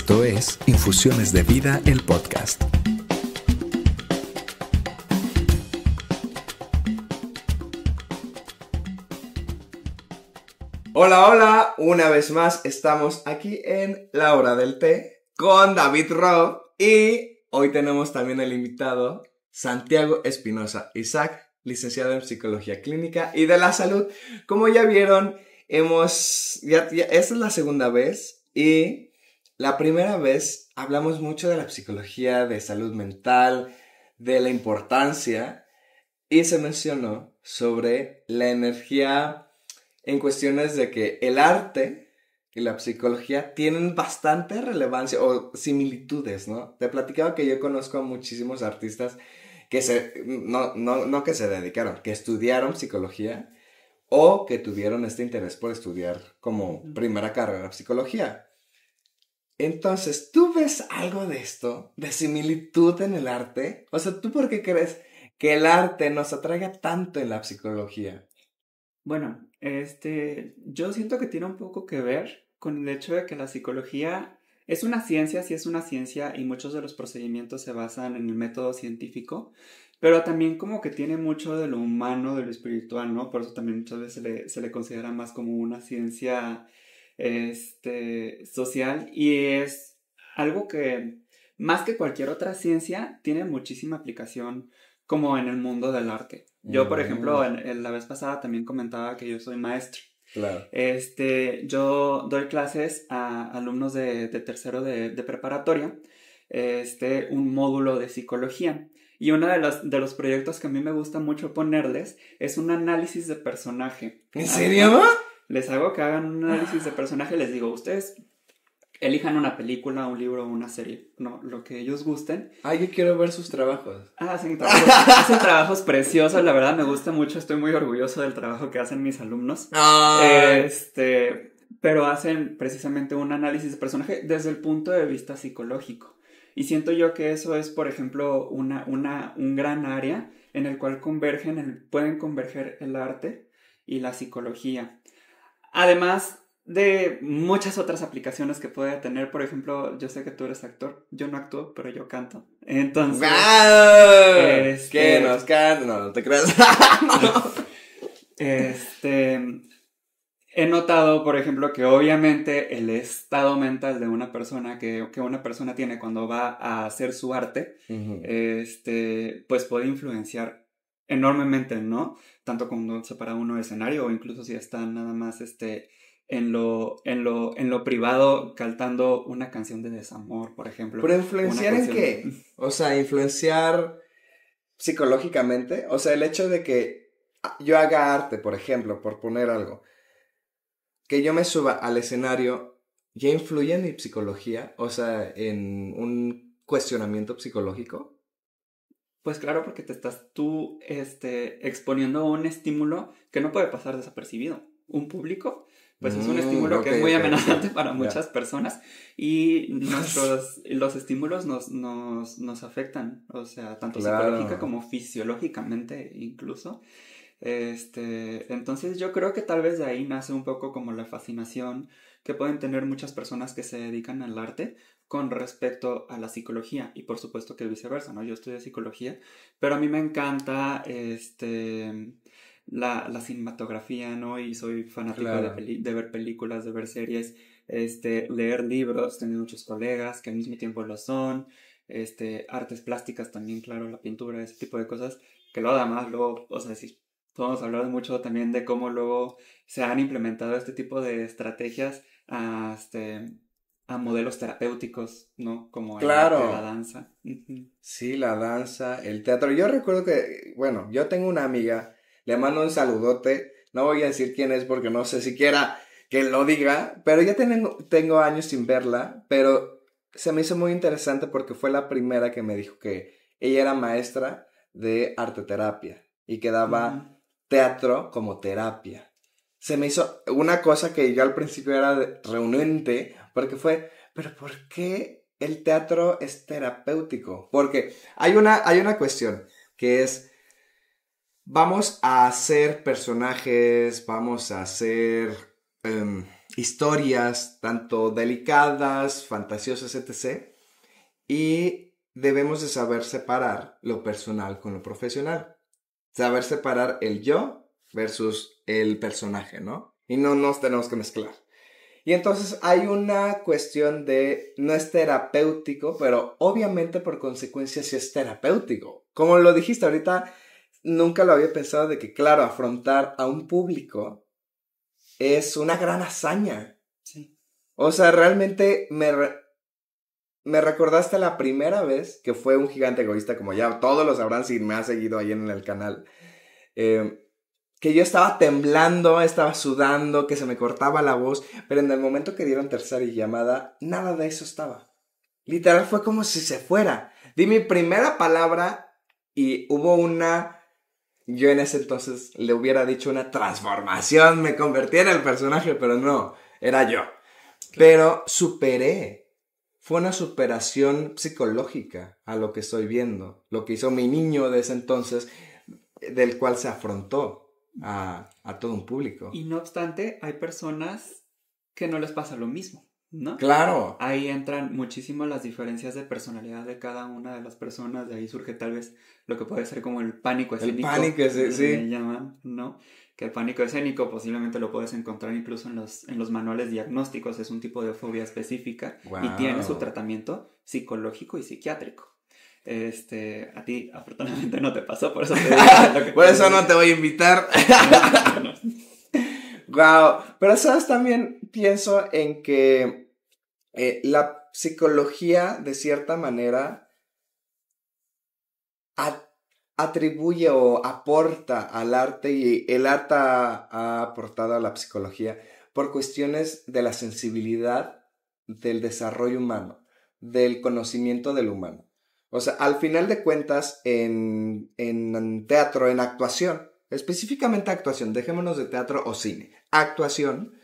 Esto es Infusiones de Vida, el podcast. Hola, hola, una vez más estamos aquí en La Hora del Té con David Robb y hoy tenemos también el invitado Santiago Espinosa Isaac, licenciado en Psicología Clínica y de la Salud. Como ya vieron, esta es la segunda vez y la primera vez hablamos mucho de la psicología, de salud mental, de la importancia y se mencionó sobre la energía en cuestiones de que el arte y la psicología tienen bastante relevancia o similitudes, ¿no? Te platicaba que yo conozco a muchísimos artistas que no que se dedicaron, que estudiaron psicología o que tuvieron este interés por estudiar como primera carrera psicología. Entonces, ¿tú ves algo de esto, de similitud en el arte? O sea, ¿tú por qué crees que el arte nos atraiga tanto en la psicología? Bueno, yo siento que tiene un poco que ver con el hecho de que la psicología es una ciencia, sí es una ciencia y muchos de los procedimientos se basan en el método científico, pero también como que tiene mucho de lo humano, de lo espiritual, ¿no? Por eso también muchas veces se le considera más como una ciencia, social y es algo que, más que cualquier otra ciencia, tiene muchísima aplicación como en el mundo del arte. Yo, por ejemplo, en la vez pasada también comentaba que yo soy maestro. Claro. Yo doy clases a alumnos de tercero de preparatoria, un módulo de psicología. Y uno de los proyectos que a mí me gusta mucho ponerles es un análisis de personaje. ¿En serio? Les hago que hagan un análisis de personaje, les digo, ustedes elijan una película, un libro o una serie, no, lo que ellos gusten. Yo quiero ver sus trabajos. Hacen trabajos preciosos, la verdad me gusta mucho, estoy muy orgulloso del trabajo que hacen mis alumnos. Pero hacen precisamente un análisis de personaje desde el punto de vista psicológico. Y siento yo que eso es, por ejemplo, un gran área en el cual pueden converger el arte y la psicología. Además de muchas otras aplicaciones que puede tener, por ejemplo, yo sé que tú eres actor, yo no actúo, pero yo canto. Entonces, ¿qué nos canta? No te creas. He notado, por ejemplo, que obviamente el estado mental de una persona que una persona tiene cuando va a hacer su arte, pues puede influenciar enormemente, ¿no? Tanto cuando se para uno de escenario o incluso si está nada más en lo privado cantando una canción de desamor, por ejemplo. ¿Pero influenciar en qué? O sea, influenciar psicológicamente. O sea, el hecho de que yo haga arte, por ejemplo, por poner algo, que yo me suba al escenario, ¿ya influye en mi psicología? O sea, en un cuestionamiento psicológico. Pues claro, porque te estás tú exponiendo a un estímulo que no puede pasar desapercibido. Un público, pues es un estímulo que es muy amenazante para muchas personas y los estímulos nos afectan, o sea, tanto psicológica como fisiológicamente incluso. Entonces yo creo que tal vez de ahí nace un poco como la fascinación que pueden tener muchas personas que se dedican al arte con respecto a la psicología y por supuesto que viceversa, ¿no? Yo estudié psicología, pero a mí me encanta la cinematografía, ¿no? Y soy fanático de ver películas, de ver series, leer libros, tengo muchos colegas que al mismo tiempo lo son, artes plásticas también, claro, la pintura, ese tipo de cosas, que luego, o sea, sí, podemos hablar mucho también de cómo luego se han implementado este tipo de estrategias a modelos terapéuticos, ¿no? Como el arte, la danza. Sí, la danza, el teatro. Yo recuerdo que, bueno, yo tengo una amiga, le mando un saludote, no voy a decir quién es porque no sé siquiera que lo diga, pero ya tengo años sin verla, pero se me hizo muy interesante porque fue la primera que me dijo que ella era maestra de arteterapia y que daba teatro como terapia. Se me hizo una cosa que yo al principio era reunente, porque fue, pero ¿por qué el teatro es terapéutico? Porque hay una cuestión que es, vamos a hacer personajes, vamos a hacer historias tanto delicadas, fantasiosas, etc. Y debemos de saber separar lo personal con lo profesional. Saber separar el yo versus el personaje, ¿no? Y no nos tenemos que mezclar. Y entonces hay una cuestión de, no es terapéutico, pero obviamente por consecuencia sí es terapéutico. Como lo dijiste ahorita, nunca lo había pensado de que, claro, afrontar a un público es una gran hazaña. Sí. O sea, realmente me recordaste la primera vez que fue un gigante egoísta, como ya todos lo sabrán si me ha seguido ahí en el canal. Que yo estaba temblando, estaba sudando, que se me cortaba la voz, pero en el momento que dieron tercera llamada, nada de eso estaba. Literal fue como si se fuera. Di mi primera palabra y hubo una... Yo en ese entonces le hubiera dicho una transformación, me convertí en el personaje, pero no, era yo. Pero superé. Fue una superación psicológica a lo que estoy viendo, lo que hizo mi niño de ese entonces, del cual se afrontó a todo un público. Y no obstante, hay personas que no les pasa lo mismo, ¿no? Claro. Ahí entran muchísimo las diferencias de personalidad de cada una de las personas. De ahí surge tal vez lo que puede ser como el pánico escénico. El pánico, sí. Le llaman, ¿no? Que el pánico escénico posiblemente lo puedes encontrar incluso en los manuales diagnósticos. Es un tipo de fobia específica. Wow. Y tiene su tratamiento psicológico y psiquiátrico. A ti afortunadamente no te pasó, por eso te digo por eso no te voy a invitar. Wow, pero sabes, también pienso en que la psicología de cierta manera atribuye o aporta al arte, y el arte ha aportado a la psicología por cuestiones de la sensibilidad del desarrollo humano, del conocimiento del humano. O sea, al final de cuentas, en teatro, en actuación, específicamente actuación, dejémonos de teatro o cine, actuación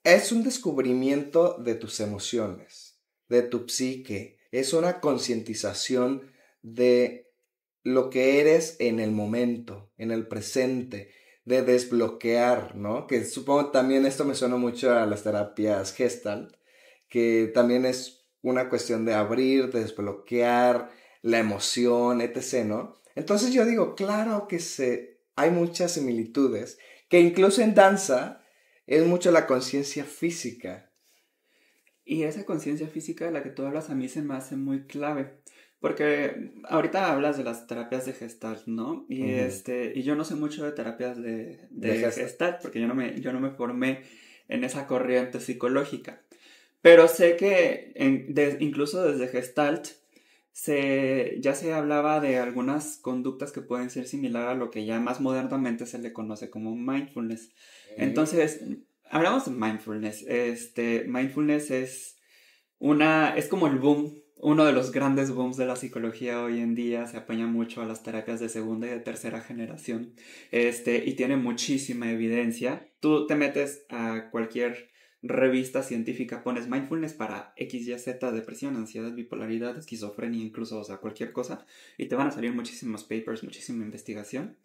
es un descubrimiento de tus emociones, de tu psique, es una concientización de lo que eres en el momento, en el presente, de desbloquear, ¿no? Que supongo también esto me suena mucho a las terapias Gestalt, que también es una cuestión de abrir, de desbloquear la emoción, etc., ¿no? Entonces yo digo, claro que hay muchas similitudes, que incluso en danza es mucho la conciencia física. Y esa conciencia física de la que tú hablas a mí se me hace muy clave, porque ahorita hablas de las terapias de Gestalt, ¿no? Y, y yo no sé mucho de terapias de Gestalt, porque yo no me formé en esa corriente psicológica. Pero sé que incluso desde Gestalt ya se hablaba de algunas conductas que pueden ser similares a lo que ya más modernamente se le conoce como mindfulness. Entonces, hablamos de mindfulness. Mindfulness es como el boom, uno de los grandes booms de la psicología hoy en día. Se apoya mucho a las terapias de segunda y de tercera generación. Y tiene muchísima evidencia. Tú te metes a cualquier revista científica, pones mindfulness para X, Y, Z, depresión, ansiedad, bipolaridad, esquizofrenia, incluso, o sea, cualquier cosa, y te van a salir muchísimos papers, muchísima investigación.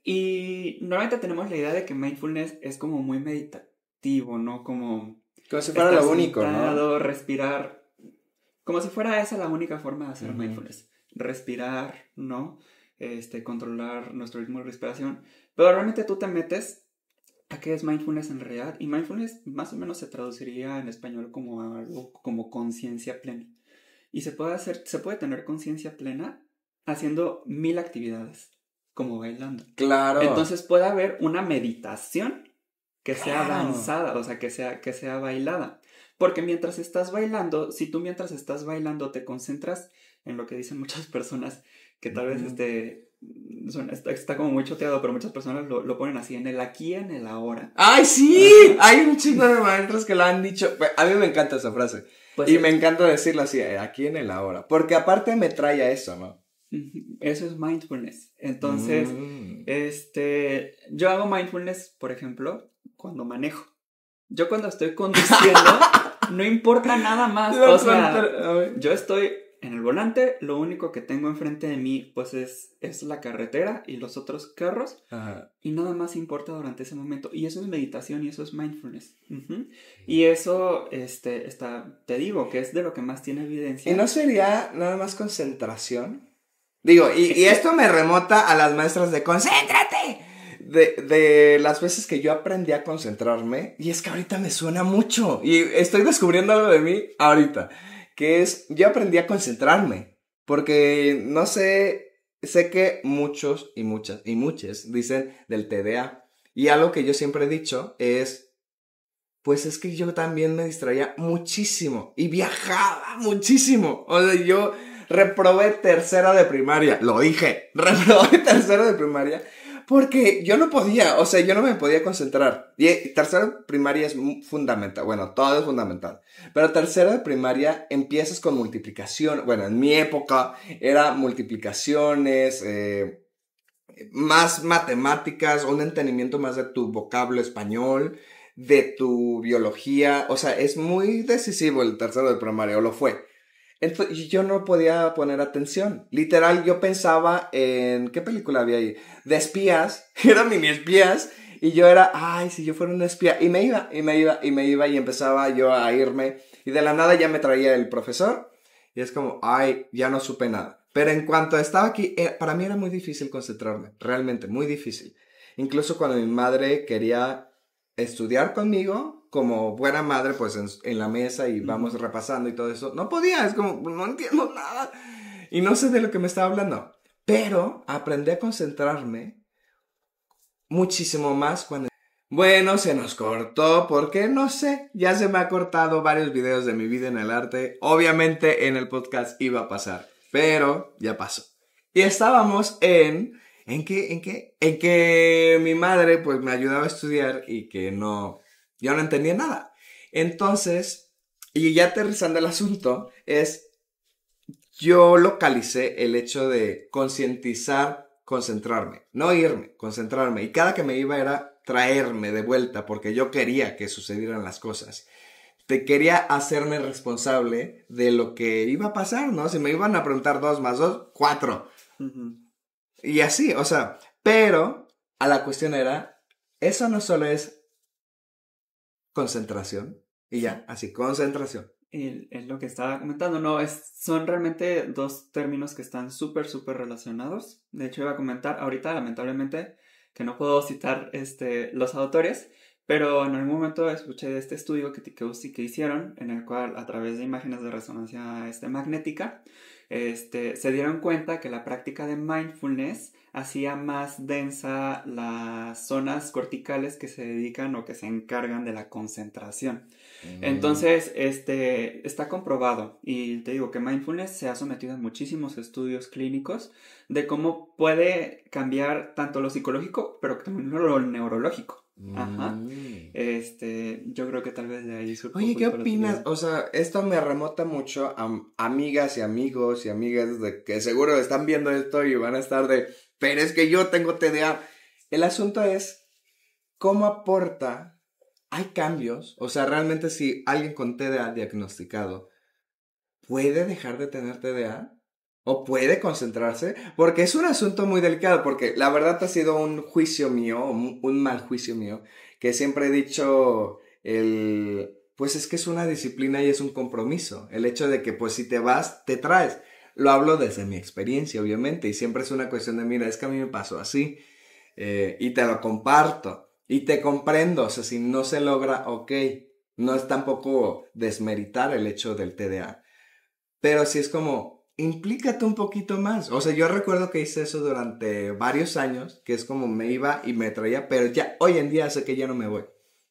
Y normalmente tenemos la idea de que mindfulness es como muy meditativo, ¿no? Como si fuera lo único, ¿no? Respirar, como si fuera esa la única forma de hacer mindfulness. Respirar, ¿no? Controlar nuestro ritmo de respiración. Pero realmente tú te metes a qué es mindfulness en realidad, y mindfulness más o menos se traduciría en español como algo como conciencia plena. Y se puede tener conciencia plena haciendo 1000 actividades, como bailando. Claro. Entonces puede haber una meditación que sea avanzada, o sea, que sea bailada. Porque mientras estás bailando, si tú mientras estás bailando te concentras en lo que dicen muchas personas, que tal vez está como muy choteado, pero muchas personas lo ponen así, en el aquí, en el ahora. ¡Ay, sí! Hay un chingo de maestros que lo han dicho. A mí me encanta esa frase. Pues me encanta decirlo así, aquí, en el ahora. Porque aparte me trae a eso, ¿no? Eso es mindfulness. Entonces, yo hago mindfulness, por ejemplo, cuando manejo. Yo cuando estoy conduciendo, no importa nada más. O sea, yo estoy en el volante lo único que tengo enfrente de mí pues es la carretera y los otros carros. Ajá. Y nada más importa durante ese momento. Y eso es meditación y eso es mindfulness. Y eso, te digo, que es de lo que más tiene evidencia. ¿Y no sería nada más concentración? Digo, y esto me remota a las maestras de ¡concéntrate! De las veces que yo aprendí a concentrarme, y es que ahorita me suena mucho, y estoy descubriendo algo de mí ahorita, que es, yo aprendí a concentrarme, porque no sé, sé que muchos y muchas dicen del TDA, y algo que yo siempre he dicho es, pues es que yo también me distraía muchísimo, y viajaba muchísimo, o sea, yo reprobé tercero de primaria, lo dije, reprobé tercero de primaria, porque yo no podía, o sea, yo no me podía concentrar. Y tercero de primaria es fundamental, bueno, todo es fundamental. Pero tercero de primaria empiezas con multiplicación, bueno, en mi época era multiplicaciones, más matemáticas, un entendimiento más de tu vocablo español, de tu biología, o sea, es muy decisivo el tercero de primaria, o lo fue. Entonces, yo no podía poner atención. Literal, yo pensaba en... ¿Qué película había ahí? De espías. Eran mini espías. Y yo era... Ay, si yo fuera un espía. Y me iba. Y empezaba yo a irme. Y de la nada ya me traía el profesor. Y es como... Ay, ya no supe nada. Pero en cuanto estaba aquí... para mí era muy difícil concentrarme. Realmente, muy difícil. Incluso cuando mi madre quería estudiar conmigo, como buena madre, pues en la mesa y vamos repasando y todo eso, no podía, es como, no entiendo nada y no sé de lo que me estaba hablando, pero aprendí a concentrarme muchísimo más cuando... Bueno, se nos cortó porque no sé, ya se me ha cortado varios videos de mi vida en el arte, obviamente en el podcast iba a pasar, pero ya pasó. Y estábamos en que mi madre pues me ayudaba a estudiar y que yo no entendía nada. Entonces, y ya aterrizando el asunto, yo localicé el hecho de concientizar, concentrarme, no irme, concentrarme. Y cada que me iba era traerme de vuelta porque yo quería que sucedieran las cosas. Quería hacerme responsable de lo que iba a pasar, ¿no? Si me iban a preguntar 2 más 2, 4. Y así, o sea, pero a la cuestión era, eso no solo es concentración, y ya, así, concentración. Es lo que estaba comentando, no, son realmente dos términos que están súper relacionados. De hecho, iba a comentar ahorita, lamentablemente, que no puedo citar los autores, pero en algún momento escuché de este estudio que hicieron, en el cual a través de imágenes de resonancia magnética, se dieron cuenta que la práctica de mindfulness hacía más densa las zonas corticales que se dedican o que se encargan de la concentración. Entonces, está comprobado, y te digo que mindfulness se ha sometido a muchísimos estudios clínicos de cómo puede cambiar tanto lo psicológico, pero también lo neurológico. Ajá. Yo creo que tal vez de ahí surgió. Oye, ¿qué opinas? O sea, esto me remota mucho a amigas y amigos y amigas de que seguro están viendo esto y van a estar pero es que yo tengo TDA. El asunto es, ¿cómo aporta? ¿Hay cambios? O sea, realmente si alguien con TDA diagnosticado, ¿puede dejar de tener TDA? ¿O puede concentrarse? Porque es un asunto muy delicado, porque la verdad ha sido un juicio mío, un mal juicio mío, que siempre he dicho, pues es que es una disciplina y es un compromiso. El hecho de que pues si te vas, te traes. Lo hablo desde mi experiencia, obviamente, y siempre es una cuestión de, mira, es que a mí me pasó así, y te lo comparto, y te comprendo, o sea, si no se logra, ok, no es tampoco desmeritar el hecho del TDA, pero sí es como, implícate un poquito más. O sea, yo recuerdo que hice eso durante varios años, que es como me iba y me traía, pero ya hoy en día sé que ya no me voy.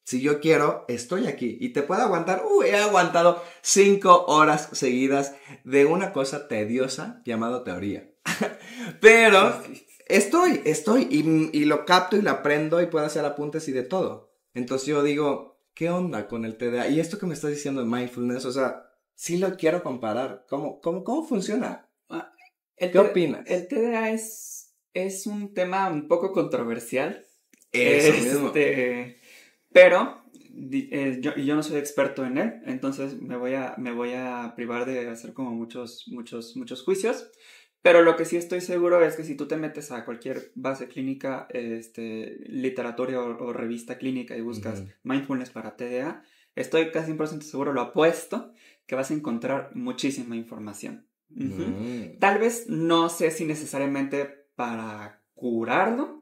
Si yo quiero, estoy aquí y te puedo aguantar. He aguantado 5 horas seguidas de una cosa tediosa llamada teoría. Pero estoy y lo capto y lo aprendo y puedo hacer apuntes y de todo. Entonces yo digo, ¿qué onda con el TDA? Y esto que me estás diciendo de mindfulness, o sea, sí lo quiero comparar. ¿Cómo funciona? ¿Qué opinas? El TDA es un tema un poco controversial. Eso mismo. Pero yo no soy experto en él, entonces me voy a privar de hacer como muchos juicios. Pero lo que sí estoy seguro es que si tú te metes a cualquier base clínica, literatura o revista clínica y buscas mindfulness para TDA, estoy casi 100% seguro, lo apuesto, que vas a encontrar muchísima información. Tal vez no sé si necesariamente para curarlo,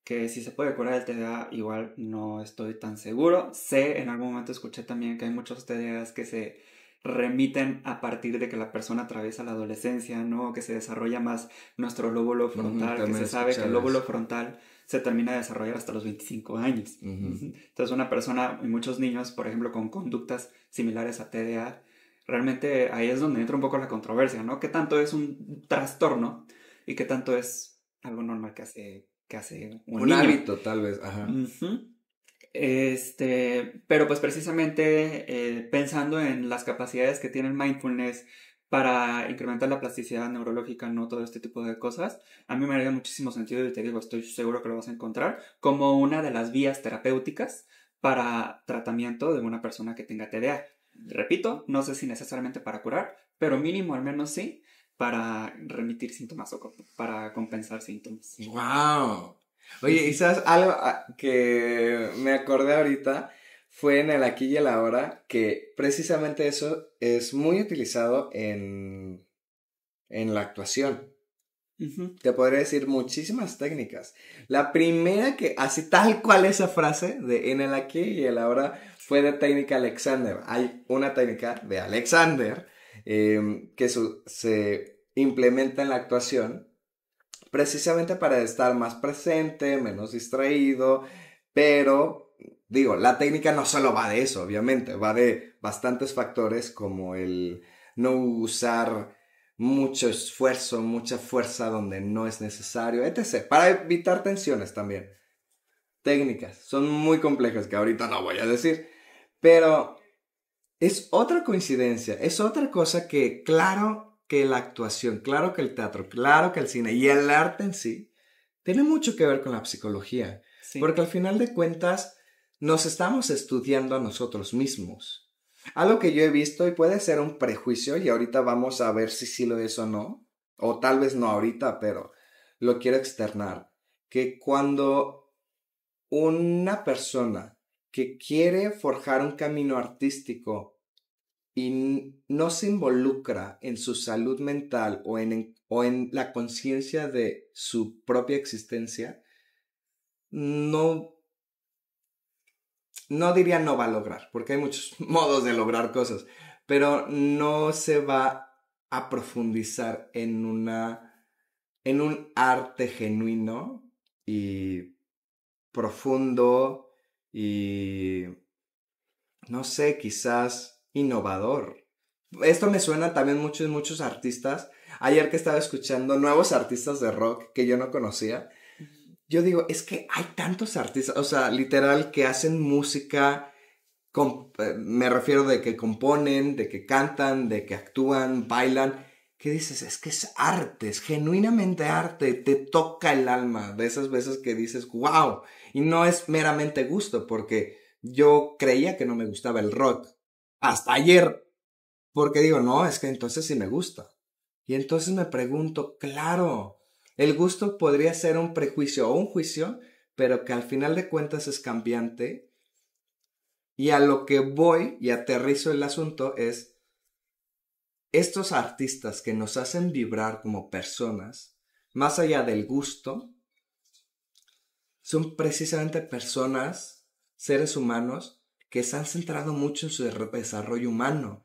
que si se puede curar el TDA, igual no estoy tan seguro. En algún momento escuché también que hay muchos TDAs que se remiten a partir de que la persona atraviesa la adolescencia, ¿no? Que se desarrolla más nuestro lóbulo frontal, que se sabe que el lóbulo frontal se termina de desarrollar hasta los 25 años. Entonces una persona, y muchos niños, por ejemplo, con conductas similares a TDA, realmente ahí es donde entra un poco la controversia, ¿no? ¿Qué tanto es un trastorno y qué tanto es algo normal que hace un niño? Hábito, tal vez, ajá. Pero pues precisamente pensando en las capacidades que tiene el mindfulness para incrementar la plasticidad neurológica, no todo este tipo de cosas, a mí me haría muchísimo sentido y te digo, estoy seguro que lo vas a encontrar como una de las vías terapéuticas para tratamiento de una persona que tenga TDA. Repito, no sé si necesariamente para curar, pero mínimo al menos sí para remitir síntomas o para compensar síntomas. ¡Wow! Oye, ¿y sabes algo que me acordé ahorita? Fue en el aquí y el ahora, que precisamente eso es muy utilizado en la actuación. Te podría decir muchísimas técnicas. La primera que, así tal cual esa frase de en el aquí y el ahora, fue de técnica Alexander. Hay una técnica de Alexander que se implementa en la actuación precisamente para estar más presente, menos distraído, pero digo, la técnica no solo va de eso, obviamente, va de bastantes factores como el no usar mucho esfuerzo, mucha fuerza donde no es necesario, etc. Para evitar tensiones también. Técnicas, son muy complejas que ahorita no voy a decir, pero es otra coincidencia, es otra cosa que claro que la actuación, claro que el teatro, claro que el cine y el arte en sí tiene mucho que ver con la psicología, porque al final de cuentas nos estamos estudiando a nosotros mismos. Algo que yo he visto y puede ser un prejuicio y ahorita vamos a ver si sí lo es o no, o tal vez no ahorita, pero lo quiero externar, que cuando una persona que quiere forjar un camino artístico y no se involucra en su salud mental o en la conciencia de su propia existencia, no diría no va a lograr, porque hay muchos modos de lograr cosas, pero no se va a profundizar en un arte genuino y profundo y, no sé, quizás innovador. Esto me suena también muchos artistas. Ayer que estaba escuchando nuevos artistas de rock que yo no conocía, yo digo, es que hay tantos artistas, o sea, literal, que hacen música, me refiero de que componen, de que cantan, de que actúan, bailan, que dices, es que es arte, es genuinamente arte, te toca el alma, de esas veces que dices, wow, y no es meramente gusto, porque yo creía que no me gustaba el rock, hasta ayer, porque digo, no, es que entonces sí me gusta, y entonces me pregunto, claro, el gusto podría ser un prejuicio o un juicio, pero que al final de cuentas es cambiante, y a lo que voy y aterrizo el asunto es, estos artistas que nos hacen vibrar como personas, más allá del gusto, son precisamente personas, seres humanos, que se han centrado mucho en su desarrollo humano.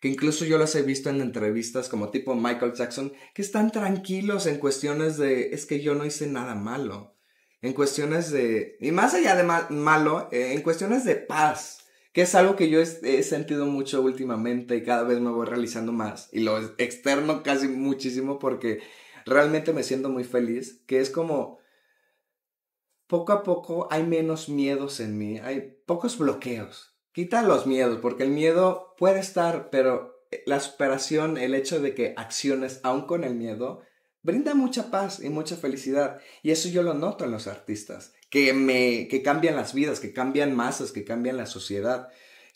Que incluso yo los he visto en entrevistas como tipo Michael Jackson, que están tranquilos en cuestiones de, es que yo no hice nada malo. En cuestiones de, y más allá de malo, en cuestiones de paz. Que es algo que yo he sentido mucho últimamente y cada vez me voy realizando más. Y lo externo casi muchísimo porque realmente me siento muy feliz. Que es como, poco a poco hay menos miedos en mí, hay pocos bloqueos. Quita los miedos, porque el miedo puede estar, pero la superación, el hecho de que acciones aún con el miedo, brinda mucha paz y mucha felicidad. Y eso yo lo noto en los artistas, que cambian las vidas, que cambian masas, que cambian la sociedad,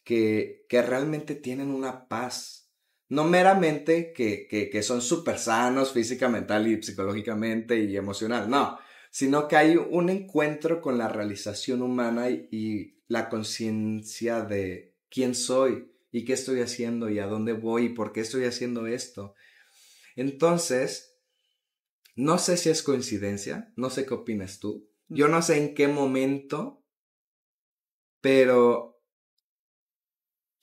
que realmente tienen una paz. No meramente que son súper sanos física, mental y psicológicamente y emocional, no, sino que hay un encuentro con la realización humana y la conciencia de quién soy y qué estoy haciendo y a dónde voy y por qué estoy haciendo esto. Entonces, no sé si es coincidencia, no sé qué opinas tú. Yo no sé en qué momento, pero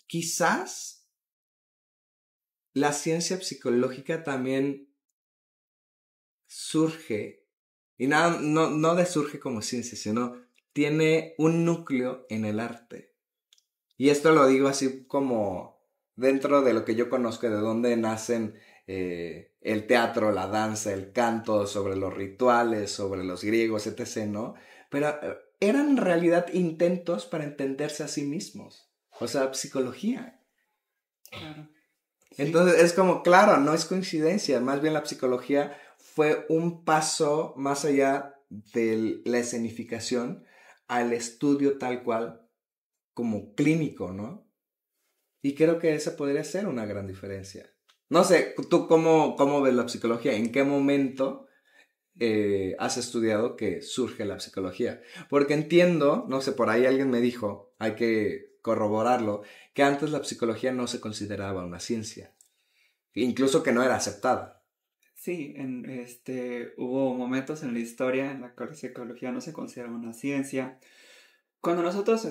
quizás la ciencia psicológica también surge, y no de surge como ciencia, sino tiene un núcleo en el arte. Y esto lo digo así como dentro de lo que yo conozco, de dónde nacen el teatro, la danza, el canto, sobre los rituales, sobre los griegos, etc., ¿no? Pero eran en realidad intentos para entenderse a sí mismos. O sea, psicología. Claro. Sí. Entonces es como, claro, no es coincidencia, más bien la psicología fue un paso más allá de la escenificación al estudio tal cual como clínico, ¿no? Y creo que esa podría ser una gran diferencia. No sé, ¿tú cómo ves la psicología? ¿En qué momento has estudiado que surge la psicología? Porque entiendo, no sé, por ahí alguien me dijo, hay que corroborarlo, que antes la psicología no se consideraba una ciencia, incluso que no era aceptada. Sí, hubo momentos en la historia en la que la psicología no se considera una ciencia. Cuando nosotros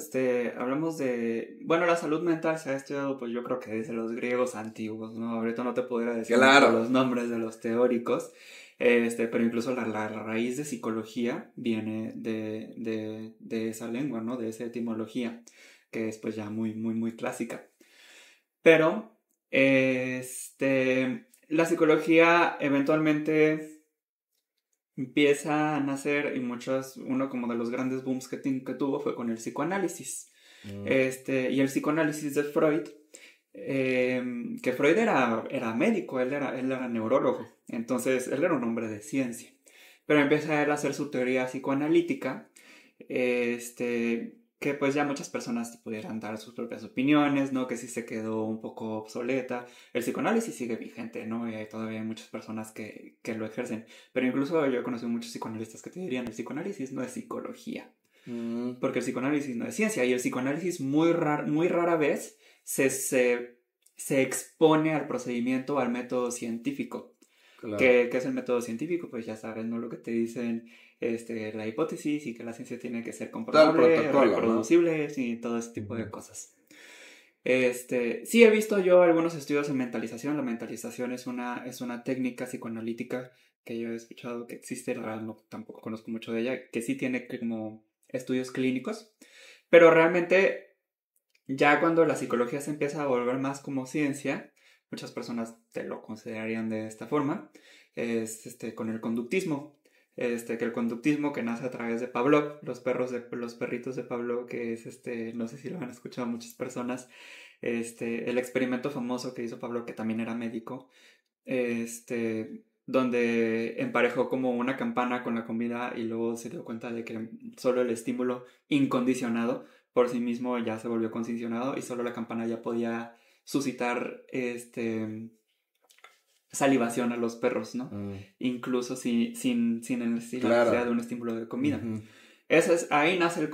hablamos de, bueno, la salud mental se ha estudiado, pues yo creo que desde los griegos antiguos, ¿no? Ahorita no te podría decir Claro. los nombres de los teóricos, pero incluso la raíz de psicología viene de esa lengua, ¿no? De esa etimología, que es pues ya muy, muy, muy clásica. Pero, la psicología eventualmente empieza a nacer y uno como de los grandes booms que tuvo fue con el psicoanálisis. Y el psicoanálisis de Freud, que Freud era médico, él era neurólogo, entonces él era un hombre de ciencia, pero empieza él a hacer su teoría psicoanalítica, que pues ya muchas personas pudieran dar sus propias opiniones, ¿no? Que sí se quedó un poco obsoleta. El psicoanálisis sigue vigente, ¿no? Y hay todavía muchas personas que lo ejercen. Pero incluso yo he conocido muchos psicoanalistas que te dirían, el psicoanálisis no es psicología. Porque el psicoanálisis no es ciencia. Y el psicoanálisis muy rara vez se expone al procedimiento, al método científico. Claro. ¿Qué es el método científico? Pues ya sabes, ¿no? Lo que te dicen la hipótesis y que la ciencia tiene que ser comprobable, reproducible, ¿no? Y todo ese tipo de cosas. Sí he visto yo algunos estudios en mentalización. La mentalización es una técnica psicoanalítica que yo he escuchado que existe, la verdad no, tampoco conozco mucho de ella, que sí tiene como estudios clínicos, pero realmente ya cuando la psicología se empieza a volver más como ciencia, muchas personas te lo considerarían de esta forma, es con el conductismo. Que el conductismo que nace a través de Pavlov, los perritos de Pavlov, que es no sé si lo han escuchado muchas personas, el experimento famoso que hizo Pavlov, que también era médico, donde emparejó como una campana con la comida y luego se dio cuenta de que solo el estímulo incondicionado por sí mismo ya se volvió condicionado y solo la campana ya podía suscitar salivación a los perros, ¿no? Incluso sin el necesidad de un estímulo de comida. Ahí nace el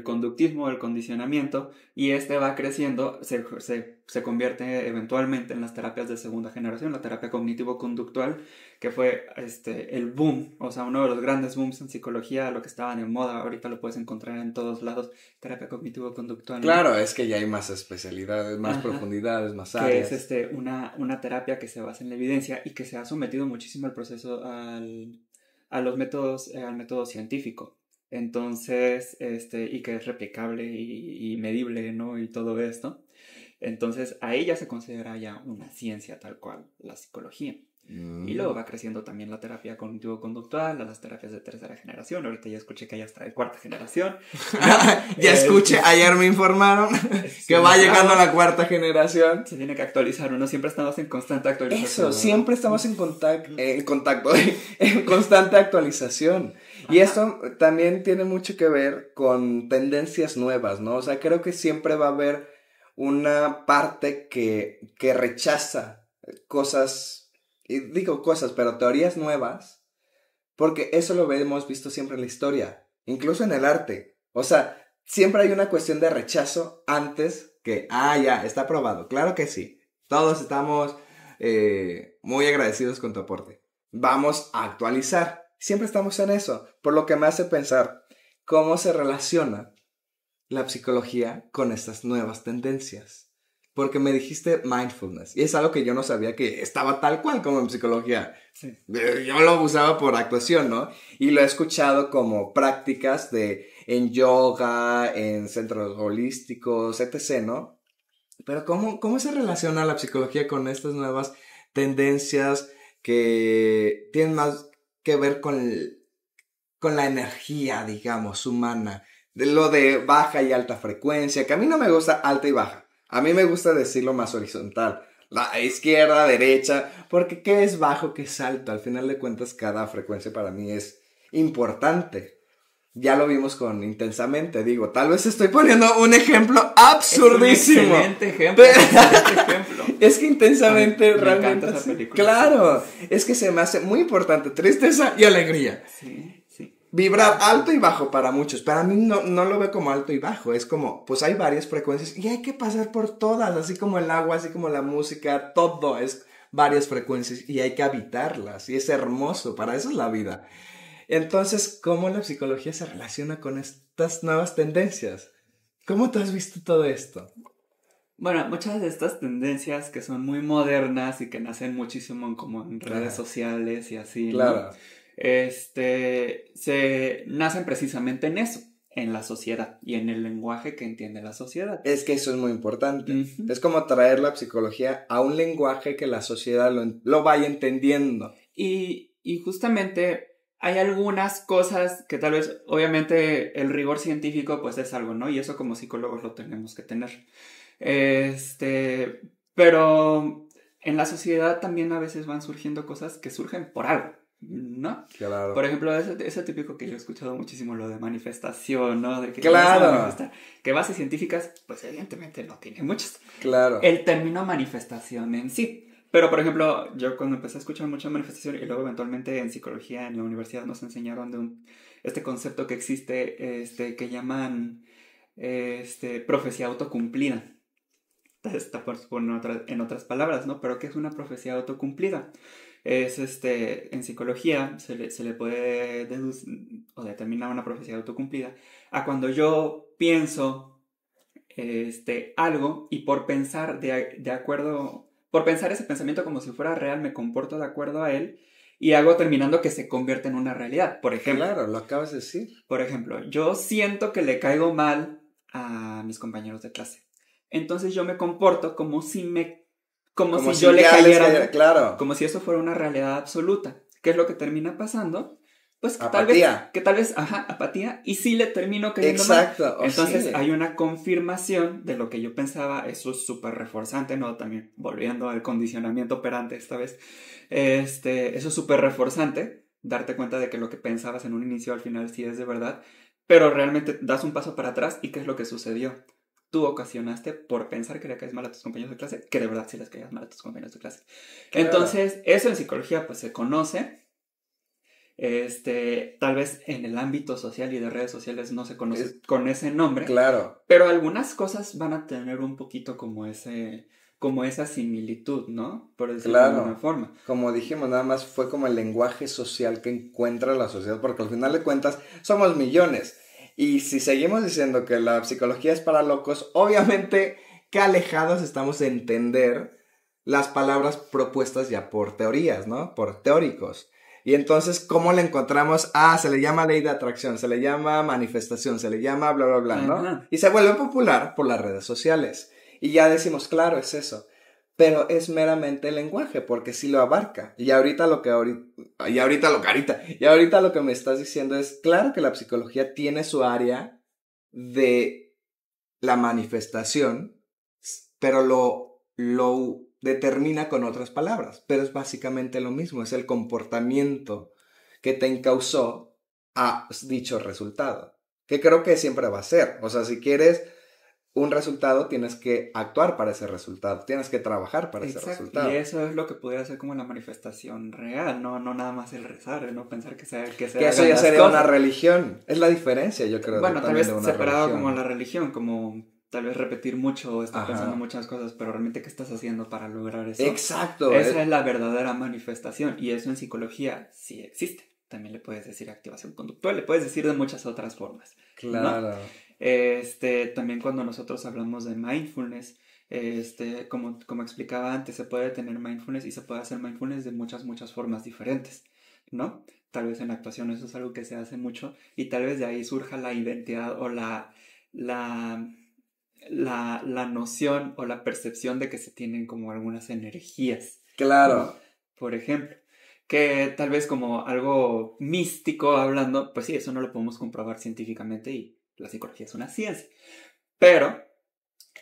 conductismo, el condicionamiento, y va creciendo, se convierte eventualmente en las terapias de segunda generación, la terapia cognitivo-conductual, que fue el boom, o sea, uno de los grandes booms en psicología, lo que estaba de moda, ahorita lo puedes encontrar en todos lados, terapia cognitivo-conductual. Claro, ¿no? Es que ya hay más especialidades, más profundidades, más áreas. Que es una terapia que se basa en la evidencia y que se ha sometido muchísimo al proceso, al método científico. Entonces, y que es replicable y medible, ¿no? Y todo esto. Entonces, ahí ya se considera ya una ciencia tal cual, la psicología. Y luego va creciendo también la terapia cognitivo-conductual, las terapias de tercera generación. Ahorita ya escuché que hay hasta de cuarta generación. Ya escuché, ayer me informaron que va llegando la cuarta generación. Se tiene que actualizar, uno siempre estamos en constante actualización. Eso, siempre estamos en contacto, en constante actualización. Y esto también tiene mucho que ver con tendencias nuevas, ¿no? O sea, creo que siempre va a haber una parte que rechaza cosas, y digo cosas, pero teorías nuevas, porque eso lo hemos visto siempre en la historia, incluso en el arte. O sea, siempre hay una cuestión de rechazo antes que, ya, está aprobado. Claro que sí. Todos estamos muy agradecidos con tu aporte. Vamos a actualizar. Siempre estamos en eso, por lo que me hace pensar cómo se relaciona la psicología con estas nuevas tendencias. Porque me dijiste mindfulness, y es algo que yo no sabía que estaba tal cual como en psicología. Sí. Yo lo usaba por actuación, ¿no? Y lo he escuchado como prácticas en yoga, en centros holísticos, etc., ¿no? Pero ¿cómo se relaciona la psicología con estas nuevas tendencias que tienen más que ver con la energía, digamos, humana? De lo de baja y alta frecuencia, que a mí no me gusta alta y baja. A mí me gusta decirlo más horizontal. La izquierda, derecha, porque ¿qué es bajo, qué es alto? Al final de cuentas, cada frecuencia para mí es importante. Ya lo vimos con Intensamente, digo, tal vez estoy poniendo un ejemplo absurdísimo. Es un excelente ejemplo, Es que Intensamente me realmente... encanta esa película. Claro, es que se me hace muy importante tristeza y alegría. Sí. Vibrar alto y bajo para muchos. Para mí no lo veo como alto y bajo. Es como, pues hay varias frecuencias y hay que pasar por todas. Así como el agua, así como la música. Todo es varias frecuencias y hay que habitarlas. Y es hermoso. Para eso es la vida. Entonces, ¿cómo la psicología se relaciona con estas nuevas tendencias? ¿Cómo tú has visto todo esto? Bueno, muchas de estas tendencias que son muy modernas y que nacen muchísimo como en redes sociales y así, claro, ¿no? Se nacen precisamente en eso, en la sociedad y en el lenguaje que entiende la sociedad. Es que eso es muy importante. Uh-huh. Es como traer la psicología a un lenguaje que la sociedad lo vaya entendiendo. Y justamente hay algunas cosas que tal vez, obviamente, el rigor científico pues es algo, ¿no? Y eso como psicólogos lo tenemos que tener. Pero en la sociedad también a veces van surgiendo cosas que surgen por algo, ¿no? Claro. Por ejemplo, ese típico que yo he escuchado muchísimo, lo de manifestación, ¿no? De que claro. Que bases científicas, pues evidentemente no tiene muchas. Claro. El término manifestación en sí. Pero, por ejemplo, yo cuando empecé a escuchar mucha manifestación y luego eventualmente en psicología en la universidad nos enseñaron de este concepto que existe, que llaman profecía autocumplida. Está en otras palabras, ¿no? Pero ¿qué es una profecía autocumplida? Es en psicología se le puede deducir o determinar una profecía autocumplida a cuando yo pienso algo y por pensar por pensar ese pensamiento como si fuera real me comporto de acuerdo a él y hago terminando que se convierte en una realidad. Por ejemplo, claro, lo acabas de decir. Por ejemplo, yo siento que le caigo mal a mis compañeros de clase. Entonces yo me comporto como si yo le cayera, claro. como si eso fuera una realidad absoluta. ¿Qué es lo que termina pasando? Pues que apatía. tal vez, apatía, y sí le termino cayendo mal. Entonces sí. Hay una confirmación de lo que yo pensaba, eso es súper reforzante, ¿no? También volviendo al condicionamiento operante esta vez, eso es súper reforzante, darte cuenta de que lo que pensabas en un inicio al final sí es de verdad, pero realmente das un paso para atrás y ¿qué es lo que sucedió? Tú ocasionaste por pensar que le caes mal a tus compañeros de clase, que de verdad sí les caías mal a tus compañeros de clase. Claro. Entonces, eso en psicología pues se conoce. Tal vez en el ámbito social y de redes sociales no se conoce con ese nombre. Claro. Pero algunas cosas van a tener un poquito como esa similitud, ¿no? Por decirlo de alguna forma. Como dijimos, nada más fue como el lenguaje social que encuentra la sociedad, porque al final de cuentas somos millones. Y si seguimos diciendo que la psicología es para locos, obviamente qué alejados estamos de entender las palabras propuestas ya por teorías, ¿no? Por teóricos. Y entonces, ¿cómo le encontramos? Se le llama ley de atracción, se le llama manifestación, se le llama bla, bla, bla, ¿no? Y se vuelve popular por las redes sociales. Y ya decimos, claro, es eso. pero es meramente el lenguaje, porque sí lo abarca. Y ahorita lo que me estás diciendo es, claro que la psicología tiene su área de la manifestación, pero lo determina con otras palabras, pero es básicamente lo mismo, es el comportamiento que te encauzó a dicho resultado, que creo que siempre va a ser. O sea, si quieres un resultado, tienes que actuar para ese resultado, tienes que trabajar para ese resultado. Y eso es lo que pudiera ser como la manifestación real, no nada más el rezar, no pensar que eso ya sería una religión. Es la diferencia, yo creo. Bueno, tal vez de una separado religión. como la religión, como tal vez repetir mucho o estar pensando muchas cosas, pero realmente ¿qué estás haciendo para lograr eso? Exacto. Esa es la verdadera manifestación, y eso en psicología sí existe. También le puedes decir activación conductual, le puedes decir de muchas otras formas. Claro. ¿No? También cuando nosotros hablamos de mindfulness, como explicaba antes, se puede tener mindfulness y se puede hacer mindfulness de muchas formas diferentes, ¿no? Tal vez en la actuación eso es algo que se hace mucho, y tal vez de ahí surja la identidad o la noción o la percepción de que se tienen como algunas energías. Claro. ¿No? Por ejemplo, que tal vez como algo místico hablando, pues sí, eso no lo podemos comprobar científicamente y la psicología es una ciencia. Pero,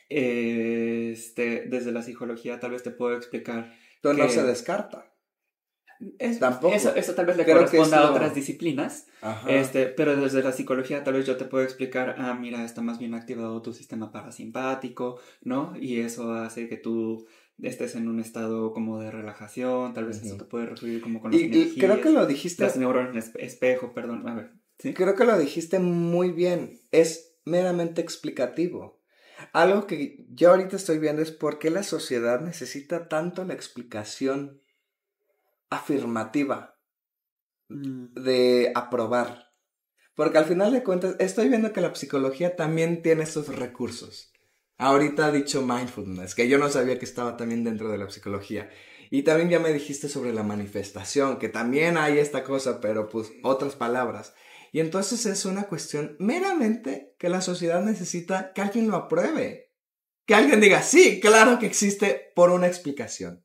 desde la psicología tal vez te puedo explicar Pero no se descarta. Tampoco. Eso tal vez le corresponda a otras disciplinas. Pero desde la psicología tal vez yo te puedo explicar, mira, está más bien activado tu sistema parasimpático, ¿no? Y eso hace que tú estés en un estado como de relajación, tal vez eso te puede refluir como con las energías. Y creo que lo dijiste... Las neuronas espejo, perdón, a ver, ¿sí? Creo que lo dijiste muy bien, es meramente explicativo. Algo que yo ahorita estoy viendo es por qué la sociedad necesita tanto la explicación afirmativa de aprobar. Porque al final de cuentas estoy viendo que la psicología también tiene esos recursos. Ahorita ha dicho mindfulness, que yo no sabía que estaba también dentro de la psicología. Y también ya me dijiste sobre la manifestación, que también hay esta cosa, pero pues otras palabras. Y entonces es una cuestión meramente que la sociedad necesita que alguien lo apruebe. Que alguien diga, sí, claro que existe por una explicación.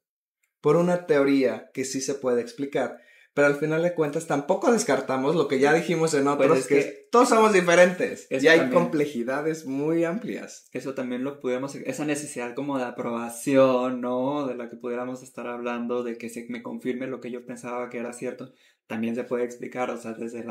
Por una teoría que sí se puede explicar. Pero al final de cuentas tampoco descartamos lo que ya dijimos en otros, pues que todos somos diferentes. Y hay complejidades muy amplias. Eso también lo pudimos, esa necesidad como de aprobación, ¿no? De la que pudiéramos estar hablando, de que se me confirme lo que yo pensaba que era cierto, también se puede explicar, o sea, desde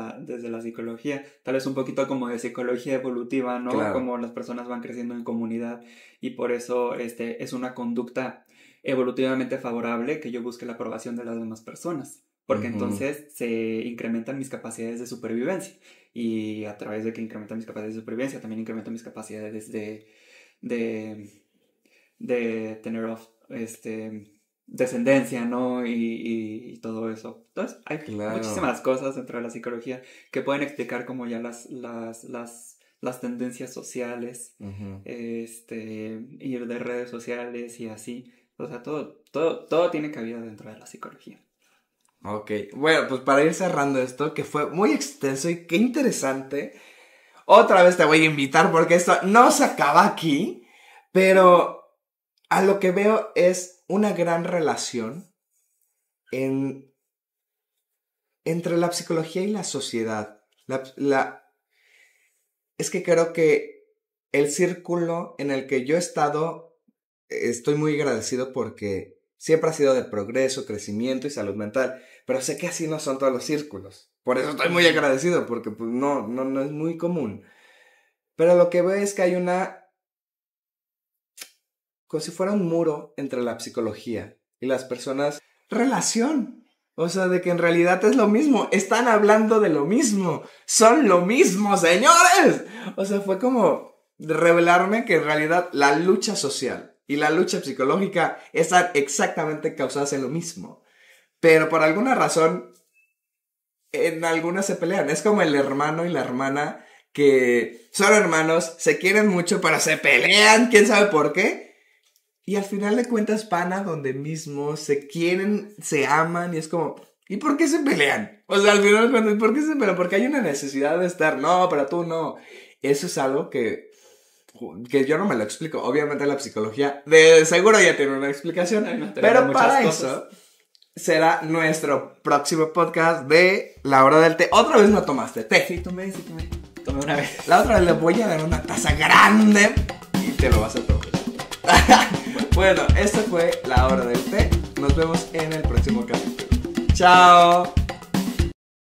la psicología. Tal vez un poquito como de psicología evolutiva, ¿no? Claro. Como las personas van creciendo en comunidad y por eso es una conducta evolutivamente favorable que yo busque la aprobación de las demás personas. Porque entonces se incrementan mis capacidades de supervivencia. Y a través de que incrementan mis capacidades de supervivencia, también incrementan mis capacidades de tener descendencia, ¿no? Y todo eso. Entonces, hay muchísimas cosas dentro de la psicología que pueden explicar como ya las tendencias sociales, ir de redes sociales y así. O sea, todo tiene cabida dentro de la psicología. Ok, bueno, pues para ir cerrando esto, que fue muy extenso y qué interesante, otra vez te voy a invitar porque esto no se acaba aquí, pero a lo que veo es una gran relación entre la psicología y la sociedad. Es que creo que el círculo en el que yo he estado, estoy muy agradecido porque siempre ha sido de progreso, crecimiento y salud mental. Pero sé que así no son todos los círculos. Por eso estoy muy agradecido, porque pues no es muy común. Pero lo que veo es que hay como si fuera un muro entre la psicología y las personas. Relación. O sea, de que en realidad es lo mismo. Están hablando de lo mismo. Son lo mismo, señores. O sea, fue como revelarme que en realidad la lucha social y la lucha psicológica están exactamente causadas en lo mismo. Pero por alguna razón, en algunas se pelean. Es como el hermano y la hermana que son hermanos, se quieren mucho, pero se pelean, quién sabe por qué. Y al final de cuentas van a donde mismo, se quieren, se aman y es como, ¿y por qué se pelean? O sea, al final de cuentas, ¿por qué se pelean? Porque hay una necesidad de estar, no, pero tú no. Eso es algo que que yo no me lo explico. Obviamente la psicología de seguro ya tiene una explicación, pero para eso será nuestro próximo podcast de la hora del té. Otra vez no tomaste té. Sí, tomé. Tomé una vez. La otra vez le voy a dar una taza grande y te lo vas a tomar. Bueno, esto fue la hora del té. Nos vemos en el próximo capítulo. Chao.